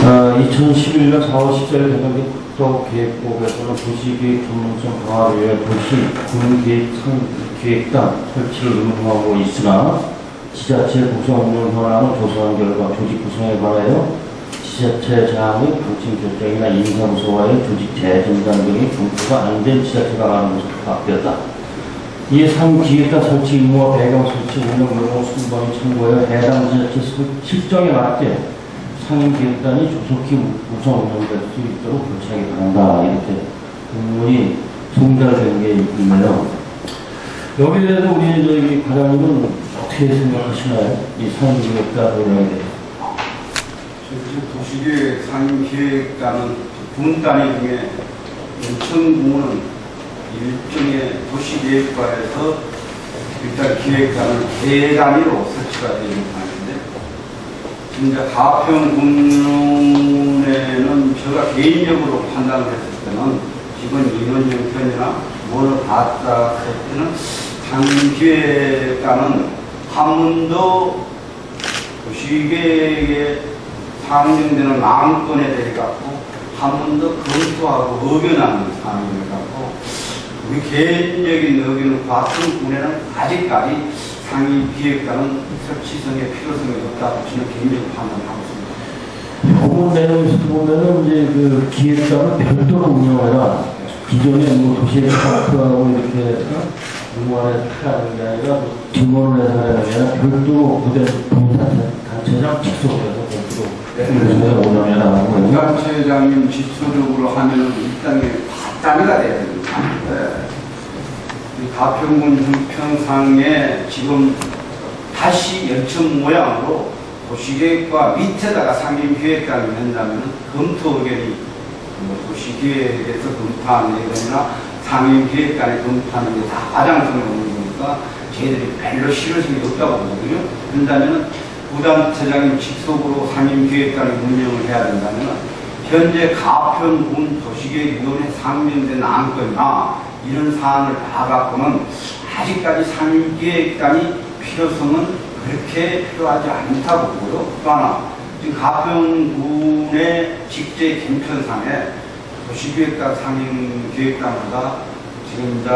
2011년 4월 10일 대전도 계획국에서는 도시계획 전문성 강화를 위해 도시 군계획단 설치를 의무하고 있으나 지자체 구성 운영 현황을 조사한 결과 조직 구성에 관하여 지자체장의 방침 결정이나 인사부서와의 조직 재정단 등의 검토가 안 된 지자체가 많은 것으로 파악되었다. 이에 상기획단 설치 의무와 배경 설치 운영 요령 순번이 참고하여 해당 지자체 실정에 맞게 상임기획단이 조속히 우선 운영될 수 있도록 조치하기 바란다. 이렇게 공문이 송달된 게 있네요. 여기에 대해서 우리 저기 과장님은 어떻게 생각하시나요? 이 상임기획단 운영에 대해서. 도시계획 상임기획단은 군 단위 중에 인천군은 일종의 도시계획과에서 일단 기획단은 대단위로 설치가 되어 있는 상황인데, 진짜 가평군에는 제가 개인적으로 판단을 했을 때는 기본 인원 형편이나 뭐를 봤다 했을 때는 상임기획단은 한문도 도시계획에 상정되는 안건에 대해 갖고 한 번 더 검토하고 의견하는 상황을 갖고 우리 개인적인 의견을 같은 군에는 아직까지 상임기획단은 설치성의 필요성이 없다고 저는 개인적으로 판단하고 있습니다. 공문 내용에서 보면은 이제 그 기획단은 별도로 운영해라. 기존에 뭐 도시의 파트하고 이렇게 공무원에 타라는 게 아니라 증원을 해서 하는 게 아니라 별도로 부대 단체장 직속해서 단체장님 직소적으로 하면은 일당의 단위가 돼야 됩니다. 가평군 형평상에 지금 다시 열천 모양으로 도시계획과 밑에다가 상임기획단을 낸다면 검토 의견이 도시계획에서 검토하는 의견이나 상임기획단에 검토하는 게 다 과장성이 오는 거니까 저희들이 별로 실효성이 없다고 보거든요. 그런다면 부단체장님 직속으로 상임기획단을 운영을 해야 된다면 현재 가평군 도시계획위원회 상명된 안건이나 이런 사안을 봐갖고는 아직까지 상임기획단이 필요성은 그렇게 필요하지 않다고 보고요. 또 하나, 지금 가평군의 직제 경편상에 도시기획단 상임기획단보다 지금 이제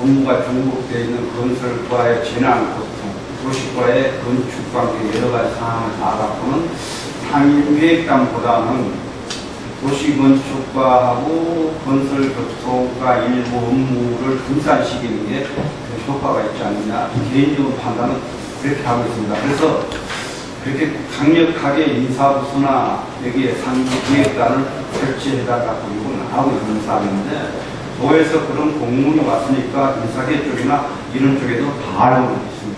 업무가 중복되어 있는 건설과의 재난고통, 도시과의 건축관계 여러 가지 상황을 봐갖고는 상임기획단보다는 도시건축과하고 건설교통과 일부 업무를 분산시키는 게 효과가 있지 않느냐, 개인적으로 판단은 그렇게 하고 있습니다. 그래서 그렇게 강력하게 인사부서나 여기에 상임기획단을 설치해달라고 이건 하고 있는 사람인데, 도에서 그런 공문이 왔으니까 인사계 쪽이나 이런 쪽에도 다 알고 있습니다.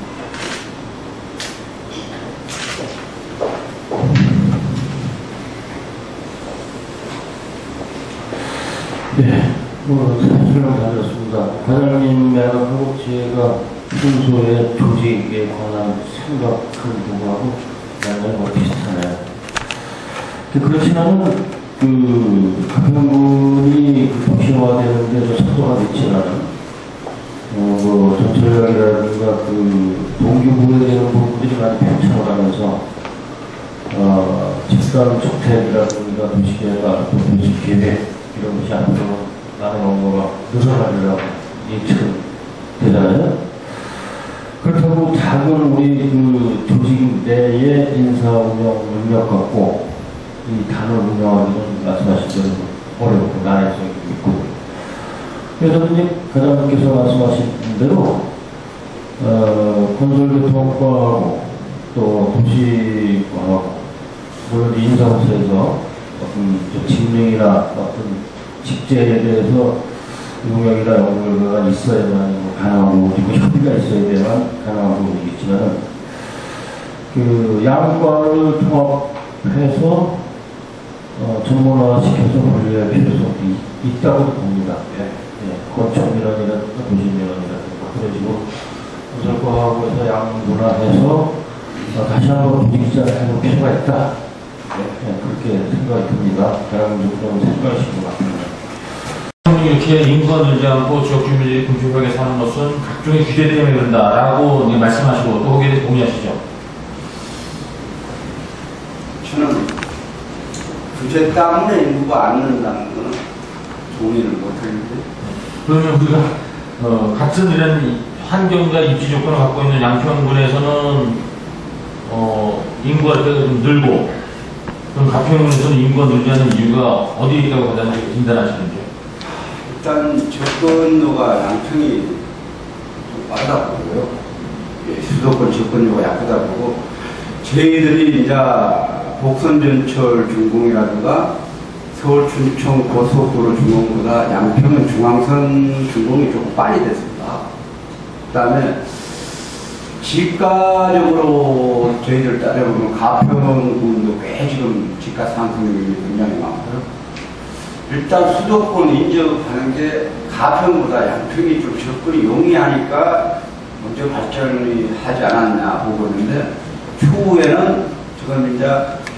네, 설명 잘 들었습니다. 과장님하고 제가 평소에 조직에 관한 생각하는 부분하고 완전히 비슷하네요. 그렇지만은 가평군이 도시화되는데 좀 속도가 늦지만은 뭐 전철역이라든가 동규부여되는 부분들이 많이 변천을 하면서 집단 주택이라든가 도시계획, 도시계획 이런 것이 앞으로 많은 업무가 늘어나려고 예측되잖아요. 그렇다고 작은 우리 조직 내의 인사 운영 능력 갖고 이 단을 운영하기는 말씀하신 대로 어렵고 난해성이 있고, 그래서 이제 과장님께서 말씀하신 대로 건설교통과하고 또 도시과하고 물론 인사부서에서 어떤 직능이나 어떤 직제에 대해서 용역이나 연구가 있어야만 가능한 부분이고 협의가 있어야 돼야만 가능한 부분이겠지만 양과를 통합해서 전문화 시켜서 분류할 필요성이 있다고 봅니다. 건축민원이라든가 도시민원이라든가 그런 식으로 건설과하고 해서 양분화해서 다시 한번 분위기자를 해볼 필요가 있다. 그렇게 생각이 듭니다. 대한민국으로 생각하시는 것 같습니다. 이렇게 인구가 늘지 않고 지역 주민들이 근접하게 사는 것은 각종의 규제 때문에 그런다라고 말씀하시고 또 거기에 대해서 동의하시죠? 저는 규제 때문에 인구가 안 는다는 거는 동의를 못하는데. 그러면 우리가 같은 이런 환경과 입지 조건을 갖고 있는 양평군에서는 인구가 좀 늘고, 그럼 가평군에서는 인구가 늘지 않는 이유가 어디에 있다고 가장 진단하시는지? 일단 접근로가 양평이 좀 빠르다 보고요. 예, 수도권 접근로가 약하다 보고, 저희들이 이제 복선전철 준공이라든가 서울 춘천 고속도로 준공보다 양평은 중앙선 준공이 조금 빨리 됐습니다. 그 다음에 지가적으로 저희들 따져보면 가평군도 꽤 지금 지가 상승률이 굉장히 많고요. 일단 수도권 인접하는 게 가평보다 양평이 좀 접근이 용이하니까 먼저 발전이 하지 않았냐 보고 있는데, 추후에는 지금 이제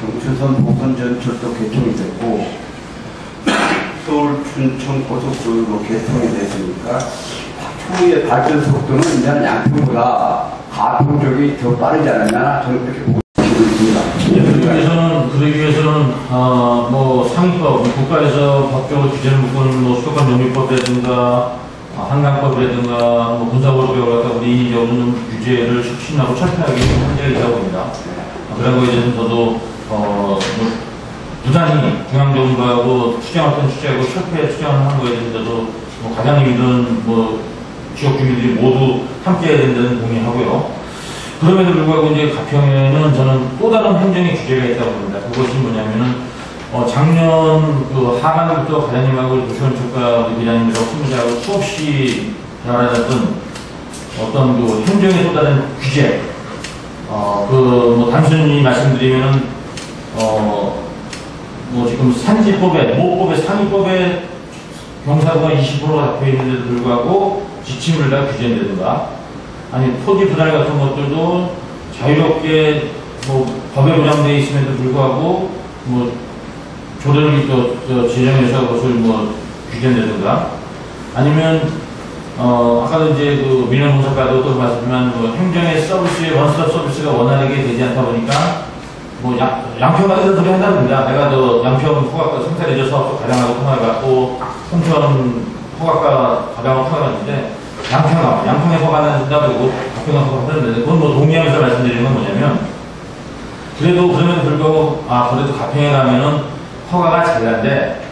경추선 복선전철도 개통이 됐고 서울 춘천 고속도로로 개통이 됐으니까 추후의 발전 속도는 이제 양평보다 가평 쪽이 더 빠르지 않았나 저는 그렇게 보고 있습니다. 그러기 위해서는 뭐 상위법, 국가에서 법적으로 규제를 묶은 뭐 수도권 정비법이라든가 한강법이라든가 뭐 군사보호법을 갖다 우리 인위적으로 규제를 혁신하고 철저하게 문제가 있다고 봅니다. 그런 거에 대해서는 저도 뭐 부산이 중앙정부하고 추정했던 추정하고 철저하게 추정을 한 거에 대해서도 뭐 과장님이든 뭐 지역 주민들이 모두 함께 해야 된다는 동의하고요. 그럼에도 불구하고 이제 가평에는 저는 또 다른 행정의 규제가 있다고 봅니다. 그것이 뭐냐면은 작년 그 하반기부터 과장님하고 조시원축과 우리 기자님들하고 팀장하고 수없이 대화했던 어떤 그 행정의 또 다른 규제, 뭐 단순히 말씀드리면은 뭐 지금 산지법에, 모법에, 상위법에 경사도가 20%가 잡혀 있는데도 불구하고 지침을 다 규제한다든가, 아니 토지 분할 같은 것들도 자유롭게 뭐 법에 보장되어 있음에도 불구하고 뭐 조례를 제정해서 그것을 뭐 규제한다든가, 아니면 아까도 이제 그 민원공사과도 또 말씀드리면 뭐 행정의 서비스의 원스톱 서비스가 원활하게 되지 않다 보니까 뭐 양평 같은 소리 한답니다. 내가 너 양평 허가과 생산해줘 사업소 가량하고 통화해갖고 홍천 허가과 가량하고 통화해봤는데 양평에 허가는 준다고 그러고 가평에 허가하는데, 그건 뭐 동의하면서 말씀드리는 건 뭐냐면, 그래도 그럼에도 불구하고 그래도 가평에 가면은 허가가 잘 난데,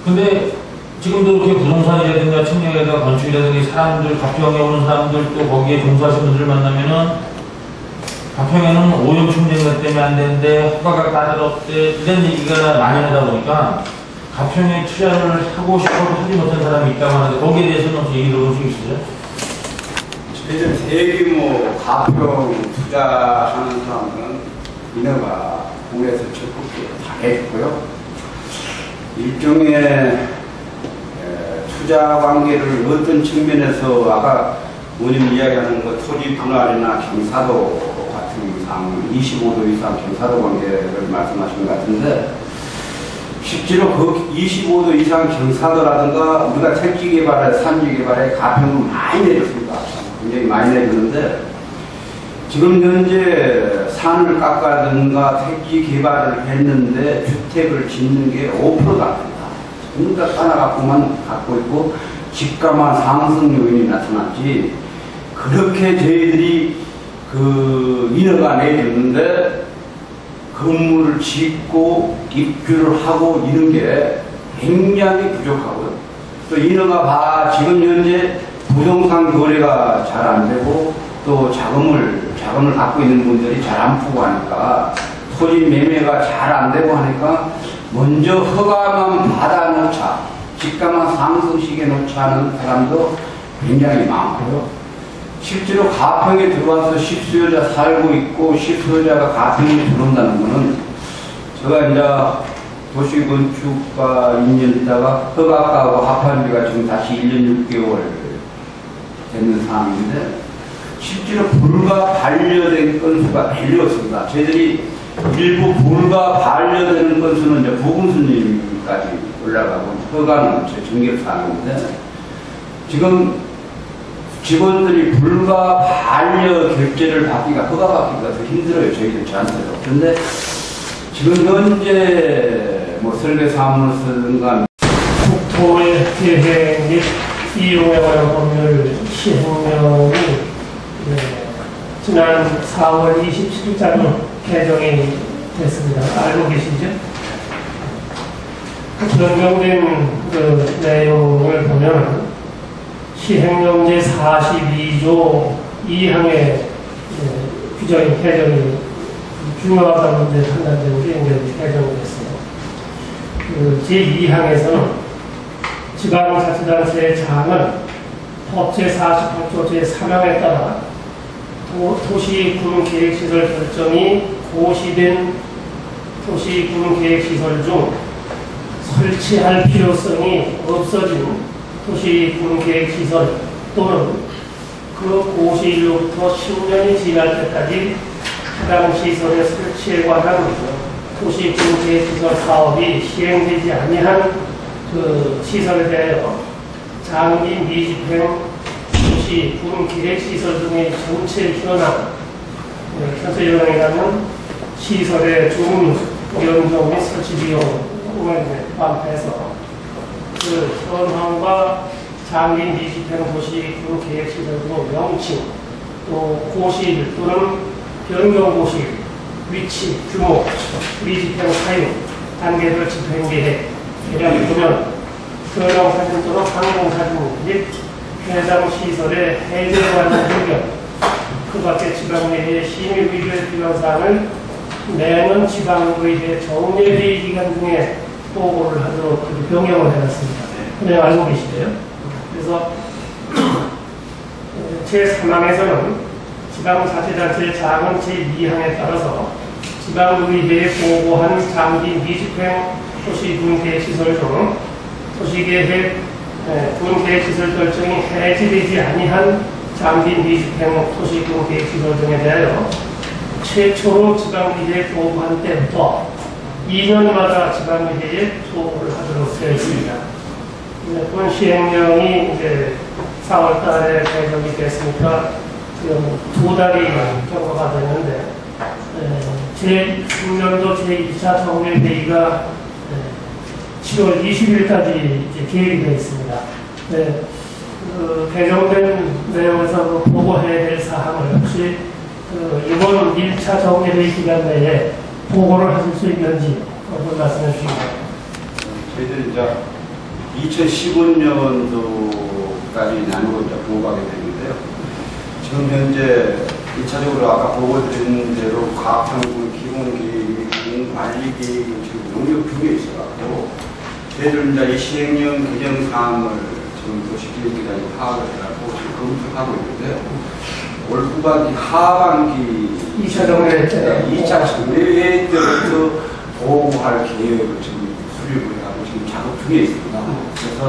근데 지금도 이렇게 부동산이라든가 청약이라든가 건축이라든가 사람들, 가평에 오는 사람들 또 거기에 종사하시는 분들 만나면은 가평에는 오염 충전 때문에 안 되는데 허가가 까다롭대, 이런 얘기가 많이 하다 보니까 가평에 투자를 하고 싶어도 하지 못한 사람이 있다고 하는데, 거기에 대해서는 혹시 얘기 들어본 적 있으세요? 저희들 대규모 가평 투자하는 사람들은 인허가 국내에서 적극적으로 다 해줬고요. 일종의 투자 관계를 어떤 측면에서 아까 의원님 이야기하는 거 토지 분할이나 경사도 같은 상황, 25도 이상 경사도 관계를 말씀하신 것 같은데, 실제로 그 25도 이상 경사도라든가 우리가 택지 개발에 산지 개발에 가평을 많이 내줬습니다. 굉장히 많이 내줬는데, 지금 현재 산을 깎아든가 택지 개발을 했는데 주택을 짓는 게 5%도 안 됩니다. 전부 다 하나갖고만 갖고 있고 집값만 상승 요인이 나타났지, 그렇게 저희들이 그 인허가 내줬는데 건물을 짓고 입주를 하고 이런 게 굉장히 부족하고요. 또 인허가 지금 현재 부동산 거래가 잘 안 되고 또 자금을 갖고 있는 분들이 잘 안 푸고 하니까 토지 매매가 잘 안 되고 하니까 먼저 허가만 받아놓자, 집값만 상승시켜 놓자 하는 사람도 굉장히 많고요. 실제로 가평에 들어와서 실수요자 살고 있고 실수요자가 가평에 들어온다는 거는, 제가 이제 도시건축과 2년 있다가 허가가하고 합한 지가 지금 다시 1년 6개월 되는 상황인데, 실제로 불가 반려된 건수가 별로였습니다. 저희들이 일부 불가 반려되는 건수는 이제 부금수님까지 올라가고 허가는 제 정결사항인데, 지금 직원들이 불가 반려 결제를 받기가, 허가 받기가 더 힘들어요. 저희들 저한테도. 그런데 지금 현재 뭐 설계 사무를 쓰든가 국토의 계획 및 이용에 관한 법률 시행령이 지난 4월 27일자로 개정이 됐습니다. 알고 계시죠? 변경된 그 내용을 보면 시행령 제42조 2항의 규정이 개정이 중요하다고 판단되고 개정이 됐어요. 그 제2항에서는 지방자치단체의 장은 법 제48조 제3항에 따라 도시군계획시설 결정이 고시된 도시군계획시설 중 설치할 필요성이 없어진 도시군계획시설 또는 그 고시일로부터 10년이 지날 때까지 해당 시설의 설치에 관한 도시군계획시설 사업이 시행되지 아니한 그 시설에 대하여 장기 미집행 도시 군계획시설 등의 전체 현황, 현황이라는 시설의 종류, 연경 및 설치 비용을 포함해서 그 현황과 장기 미집행 도시 군계획시설 등의 명칭, 또 고시일 또는 변경고시일, 위치, 규모, 미집행 사유, 단계별 집행계획, 대략 보면 교통사진 또는 항공사진 및 해당 시설의 해제에 관한 의견, 그 밖에 지방의회 심의의결 필요한 사항을 내년 지방의회 정례회의 기간 중에 보고를 하도록 변경을 해놨습니다. 그냥 알고 계시대요. 그래서 제3항에서는 지방자치단체의 장은 제2항에 따라서 지방의회에 보고한 장기 미집행 도시군계획시설 중 도시계획 군계획시설 결정이 해제되지 아니한 장기 미집행 도시군계획시설 등에 대하여 최초로 지방의회에 보고한 때부터 2년마다 지방의회에 보고를 하도록 되어 있습니다. 본 시행령이 이제 4월 달에 개정이 됐으니까 지금 2달이 경과가 됐는데 제3년도 제2차 정례회의가 7월 20일까지 계획이 되어 있습니다. 네, 개정된 내용에서 보고해야 될 사항을 혹시 이번 1차 정례회의 기간 내에 보고를 하실 수 있는지 한번 말씀해 주시면. 저희들이 이제 2015년도까지 나누고 이제 보고하게 되는데요. 지금 현재 1차적으로 아까 보고드린 대로 과학평균, 기본계획, 관리계획 지금 용역 중에 있어갖고 저희들 이제 이 시행령 개정 사항을 지금 도시계획기관이 파악을 해갖고 지금 검토하고 있는데요. 올 후반기 하반기 2차 정례회 때 2차 정례회 때부터 보고할 계획을 지금 수립을 하고 지금 작업 중에 있습니다. 그래서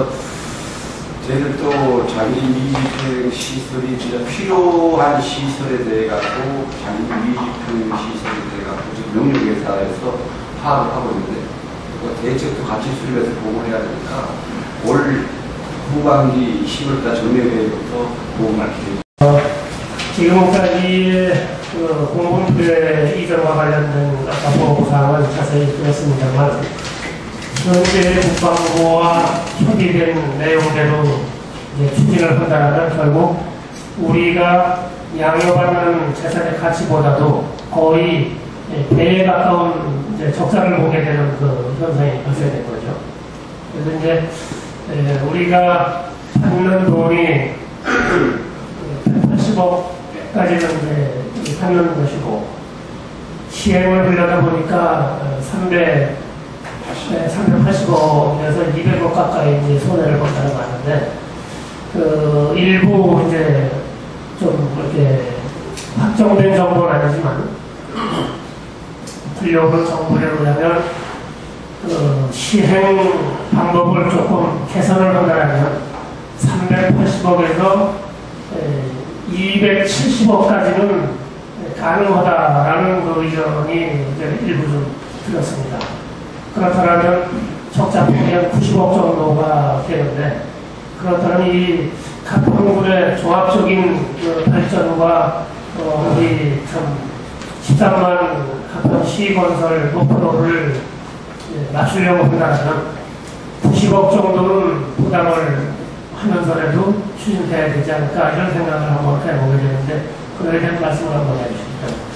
저희들도 장기 미집행 시설이 진짜 필요한 시설에 대해 갖고 장기 미집행 시설에 대해 갖고 지금 용역회사에서 파악을 하고 있는데 대책도 같이 수립해서 보고를 해야 되니까 올 후반기 10월달 정례회부터 보고할 계획입니다. 지금까지의 공군부의 이전과 관련된 아까 보고사항은 자세히 들었습니다만 현재 국방부와 협의된 내용대로 이제 추진을 한다면 결국 우리가 양육받는 재산의 가치보다도 거의 배에 가까운 이제 적자를 보게 되는 그 현상이 발생된 거죠. 그래서 이제 우리가 받는 돈이 80억까지는 이제 받는 것이고 시행을 하려다 보니까 380억에서 200억 가까이 이제 손해를 본다는 거 아는데 일부 이제 좀 이렇게 확정된 정도는 아니지만 글로벌 정부에 의하면 시행 방법을 조금 개선을 한다면 380억에서 270억까지는 가능하다라는 그 의견이 이제 일부 좀 들었습니다. 그렇다면 적자 폭이 90억 정도가 되는데 그렇다면 이 가평군의 종합적인 그 발전과 우리 참 13만 가평 시건설 목표를 맞추려고 한다면 90억 정도는 부담을 하면서라도 추진해야 되지 않을까 이런 생각을 한번 해보게 되는데 그에 대한 말씀을 한번 해주십시오.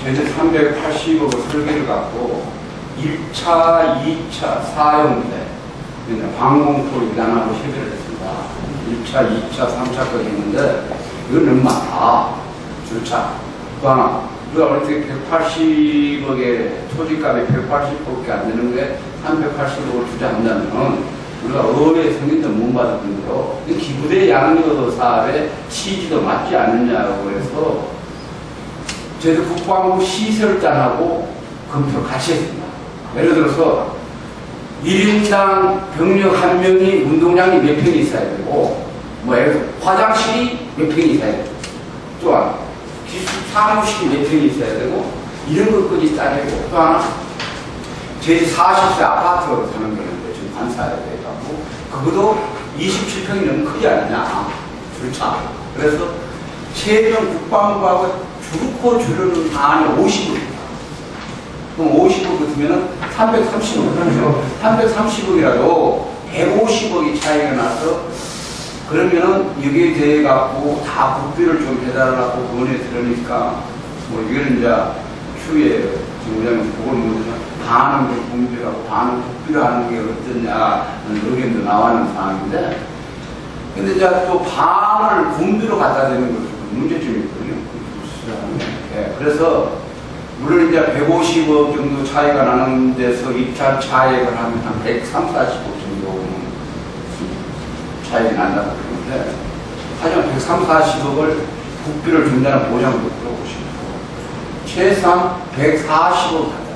저희는 380억을 설계를 갖고 1차, 2차, 4형태 방공포 이단하고 협의를 했습니다. 1차, 2차, 3차까지 했는데 이건 얼마 다 절차. 또 하나 우리가 어떻게 180억의 토지값이 180억밖에 안 되는 게 380억을 투자한다면 우리가 의회 승인도 못 받을 정도로 기부대 양도 사업의 취지도 맞지 않느냐고 해서 저희도 국방부 시설단하고 검토를 같이 했습니다. 예를 들어서 1인당 병력 1명이 운동장이 몇 평이 있어야 되고 예를 들어서 화장실이 몇 평이 있어야 되고 또한 사무실이 몇 평이 있어야 되고 이런 것까지 따지고 또 하나 저희 40세 아파트로 사는 거였는데 지금 관사해야 돼가지고 그것도 27평이 너무 크지 않느냐 그렇죠. 그래서 최종 국방부하고 줄고 줄는 안에 50억입니다. 그럼 50억 같으면 330억 330억이라도 150억이 차이가 나서 그러면은 여기에 대해 갖고 다 국비를 좀 해달라고 논의에 들으니까 이거는 이제 추후에 지금 우리는 그걸 모르지만 반은 국비라고 반은 국비로 하는 게 어떠냐는 의견도 나와는 상황인데 근데 이제 또 반을 군비로 갖다 대는 것도 문제점이 있거든요. 네, 그래서 물론 이제 150억 정도 차이가 나는 데서 입찰 차액을 하면 한 130, 40억 정도는 차이가 난다고 그러는데 하지만 130, 40억을 국비를 준다는 보장도 들어보시고 최소한 140억